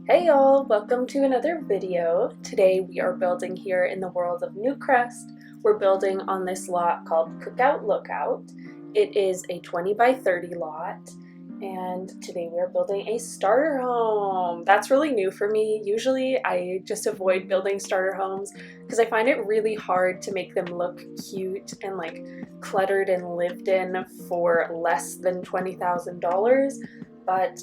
Hey y'all, welcome to another video. Today we are building here in the world of Newcrest. We're building on this lot called Cookout Lookout. It is a 20 by 30 lot, and today we are building a starter home. That's really new for me. Usually I just avoid building starter homes because I find it really hard to make them look cute and like cluttered and lived in for less than $20,000. But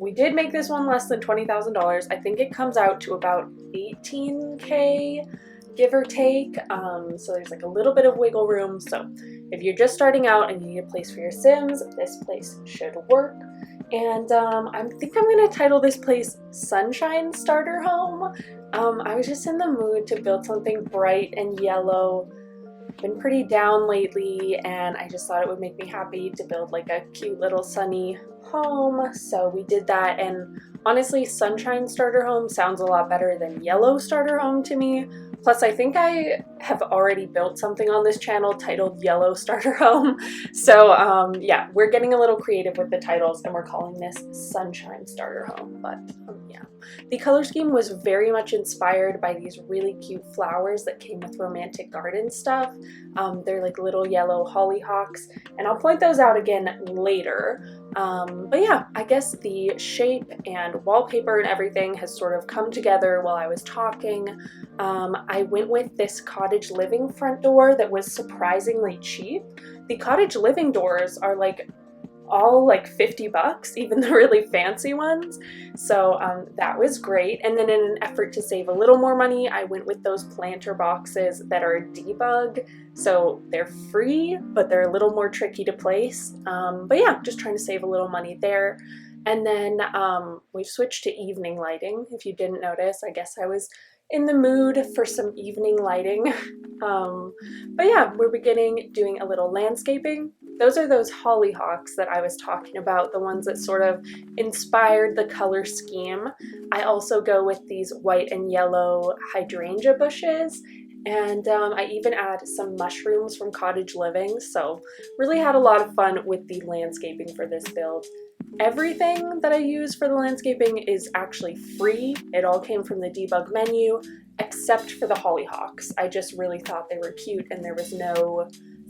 we did make this one less than $20,000. I think it comes out to about 18K, give or take. So there's like a little bit of wiggle room. So if you're just starting out and you need a place for your Sims, this place should work. And I think I'm gonna title this place Sunshine Starter Home. I was just in the mood to build something bright and yellow. Been pretty down lately, and I just thought it would make me happy to build like a cute little sunny home. So we did that, and honestly, Sunshine Starter Home sounds a lot better than Yellow Starter Home to me. Plus, I think I have already built something on this channel titled Yellow Starter Home. So yeah, we're getting a little creative with the titles, and we're calling this Sunshine Starter Home. But yeah, the color scheme was very much inspired by these really cute flowers that came with romantic garden stuff. They're like little yellow hollyhocks, and I'll point those out again later. But yeah, I guess the shape and wallpaper and everything has sort of come together while I was talking. I went with this cottage living front door that was surprisingly cheap. The cottage living doors are like all like 50 bucks, even the really fancy ones. So that was great. And then in an effort to save a little more money, I went with those planter boxes that are debug. So they're free, but they're a little more tricky to place. But yeah, just trying to save a little money there. And then we've switched to evening lighting. If you didn't notice, I guess I was in the mood for some evening lighting. But yeah, we're beginning doing a little landscaping. Those are those hollyhocks that I was talking about, the ones that sort of inspired the color scheme. I also go with these white and yellow hydrangea bushes, and I even add some mushrooms from Cottage Living, so really had a lot of fun with the landscaping for this build. Everything that I use for the landscaping is actually free. It all came from the debug menu, except for the hollyhocks. I just really thought they were cute and there was no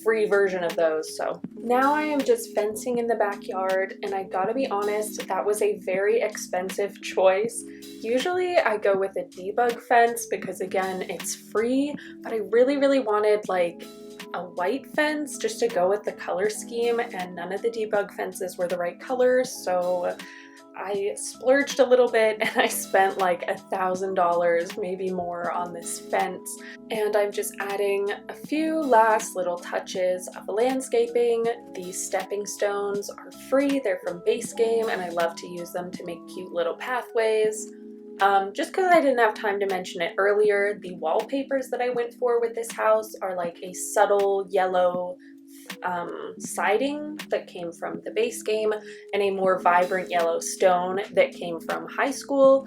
free version of those. So now I am just fencing in the backyard, and I gotta be honest, that was a very expensive choice. Usually I go with a debug fence because again, it's free, but I really wanted like a white fence just to go with the color scheme, and none of the debug fences were the right colors, so I splurged a little bit and I spent like $1,000, maybe more, on this fence. And I'm just adding a few last little touches of landscaping. These stepping stones are free, they're from base game, and I love to use them to make cute little pathways. Just because I didn't have time to mention it earlier, the wallpapers that I went for with this house are like a subtle yellow siding that came from the base game and a more vibrant yellow stone that came from high school.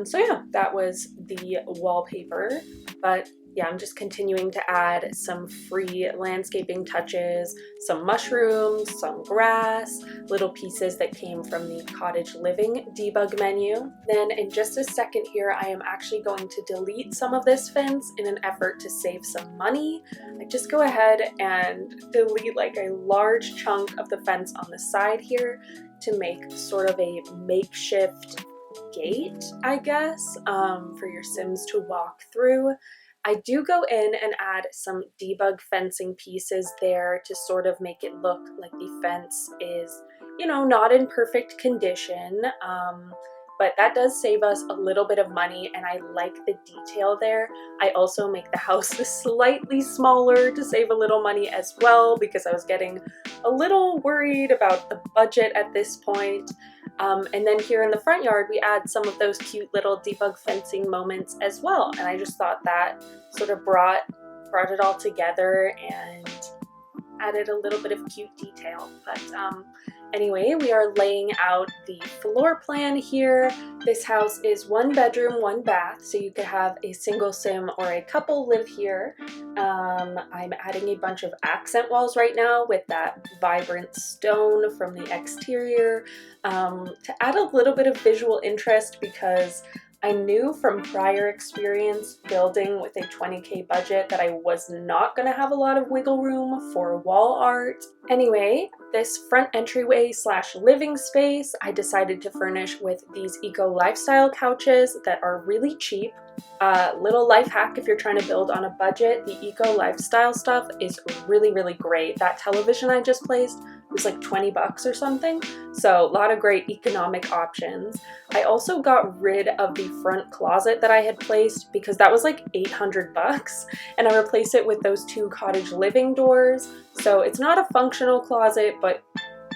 So yeah, that was the wallpaper. But yeah, I'm just continuing to add some free landscaping touches, some mushrooms, some grass, little pieces that came from the Cottage Living debug menu. Then in just a second here, I am actually going to delete some of this fence in an effort to save some money. I just go ahead and delete like a large chunk of the fence on the side here to make sort of a makeshift gate, I guess, for your Sims to walk through. I do go in and add some debug fencing pieces there to sort of make it look like the fence is, you know, not in perfect condition, but that does save us a little bit of money, and I like the detail there. I also make the house slightly smaller to save a little money as well, because I was getting a little worried about the budget at this point. And then here in the front yard, we add some of those cute little debug fencing moments as well. And I just thought that sort of brought it all together and added a little bit of cute detail. But anyway, we are laying out the floor plan here. This house is 1 bedroom, 1 bath, so you could have a single sim or a couple live here. I'm adding a bunch of accent walls right now with that vibrant stone from the exterior to add a little bit of visual interest, because I knew from prior experience building with a 20K budget that I was not going to have a lot of wiggle room for wall art. Anyway, this front entryway slash living space I decided to furnish with these eco lifestyle couches that are really cheap. Little life hack if you're trying to build on a budget, the eco lifestyle stuff is really great. That television I just placed was like 20 bucks or something, so a lot of great economic options. I also got rid of the front closet that I had placed because that was like 800 bucks, and I replaced it with those 2 cottage living doors. So it's not a functional closet, but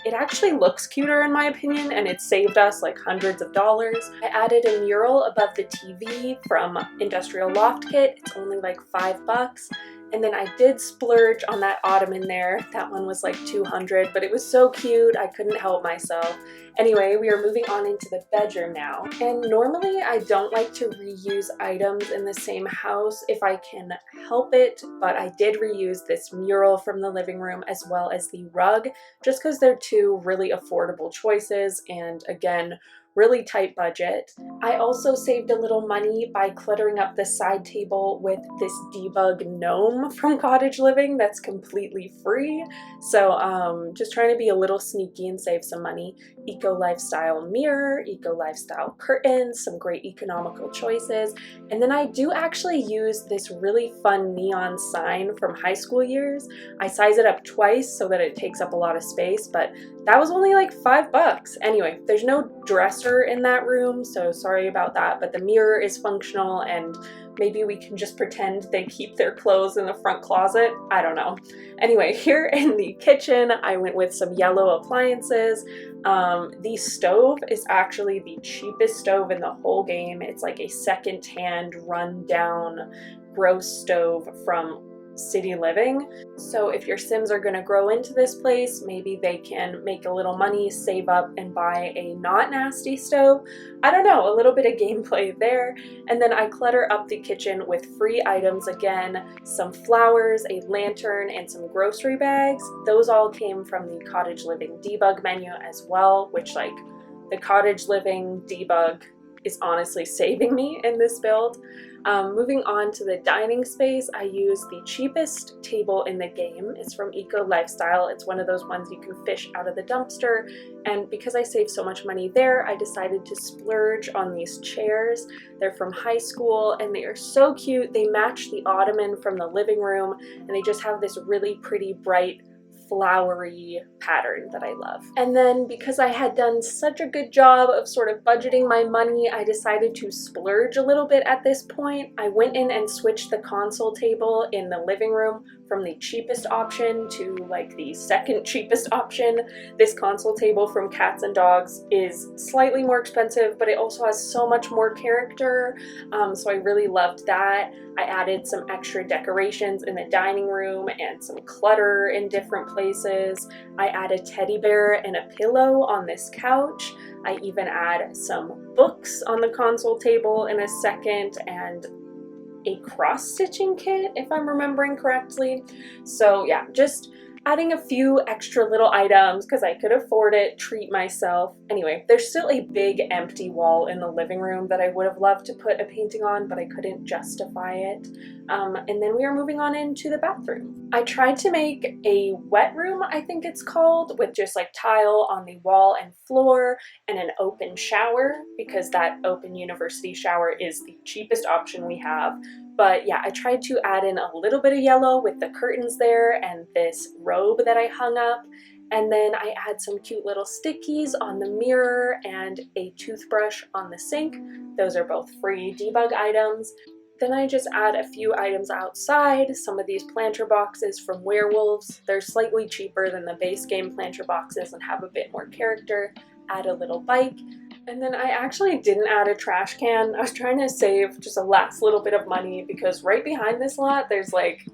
it actually looks cuter in my opinion, and it saved us like hundreds of dollars. I added a mural above the TV from Industrial Loft Kit. It's only like 5 bucks. And then I did splurge on that ottoman there. That one was like 200, but it was so cute, I couldn't help myself. Anyway, we are moving on into the bedroom now. And normally I don't like to reuse items in the same house if I can help it, but I did reuse this mural from the living room as well as the rug, just because they're 2 really affordable choices, and again, really tight budget. I also saved a little money by cluttering up the side table with this debug gnome from Cottage Living that's completely free. So just trying to be a little sneaky and save some money. Eco lifestyle mirror, eco lifestyle curtains, some great economical choices. And then I do actually use this really fun neon sign from high school years. I size it up twice so that it takes up a lot of space, but that was only like 5 bucks. Anyway, there's no dresser in that room, so sorry about that, but the mirror is functional, and maybe we can just pretend they keep their clothes in the front closet. I don't know. Anyway, here in the kitchen, I went with some yellow appliances. The stove is actually the cheapest stove in the whole game. It's like a second-hand, run-down, gross stove from City Living. So if your Sims are going to grow into this place, maybe they can make a little money, save up, and buy a not nasty stove. I don't know, a little bit of gameplay there. And then I clutter up the kitchen with free items again, some flowers, a lantern, and some grocery bags. Those all came from the Cottage Living debug menu as well, which like the Cottage Living debug is honestly saving me in this build. Moving on to the dining space, I used the cheapest table in the game. It's from Eco Lifestyle. It's one of those ones you can fish out of the dumpster. And because I saved so much money there, I decided to splurge on these chairs. They're from high school and they are so cute. They match the ottoman from the living room, and they just have this really pretty bright flowery pattern that I love. And then because I had done such a good job of sort of budgeting my money, I decided to splurge a little bit at this point. I went in and switched the console table in the living room from the cheapest option to like the second cheapest option. This console table from Cats and Dogs is slightly more expensive, but it also has so much more character, so I really loved that. I added some extra decorations in the dining room and some clutter in different places. I added a teddy bear and a pillow on this couch. I even add some books on the console table in a second, and a cross-stitching kit, if I'm remembering correctly. So yeah, just adding a few extra little items because I could afford it, treat myself. Anyway, there's still a big empty wall in the living room that I would have loved to put a painting on, but I couldn't justify it. And then we are moving on into the bathroom. I tried to make a wet room, I think it's called, with just like tile on the wall and floor and an open shower, because that open university shower is the cheapest option we have. But yeah, I tried to add in a little bit of yellow with the curtains there and this robe that I hung up. And then I add some cute little stickies on the mirror and a toothbrush on the sink. Those are both free debug items. Then I just add a few items outside, some of these planter boxes from Werewolves. They're slightly cheaper than the base game planter boxes and have a bit more character. Add a little bike. And then I actually didn't add a trash can. I was trying to save just a last little bit of money because right behind this lot there's like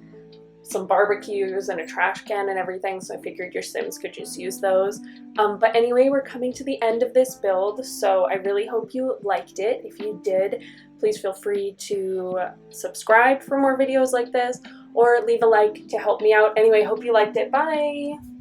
some barbecues and a trash can and everything, so I figured your Sims could just use those. But anyway, we're coming to the end of this build, so I really hope you liked it. If you did, please feel free to subscribe for more videos like this, or leave a like to help me out. Anyway, hope you liked it. Bye!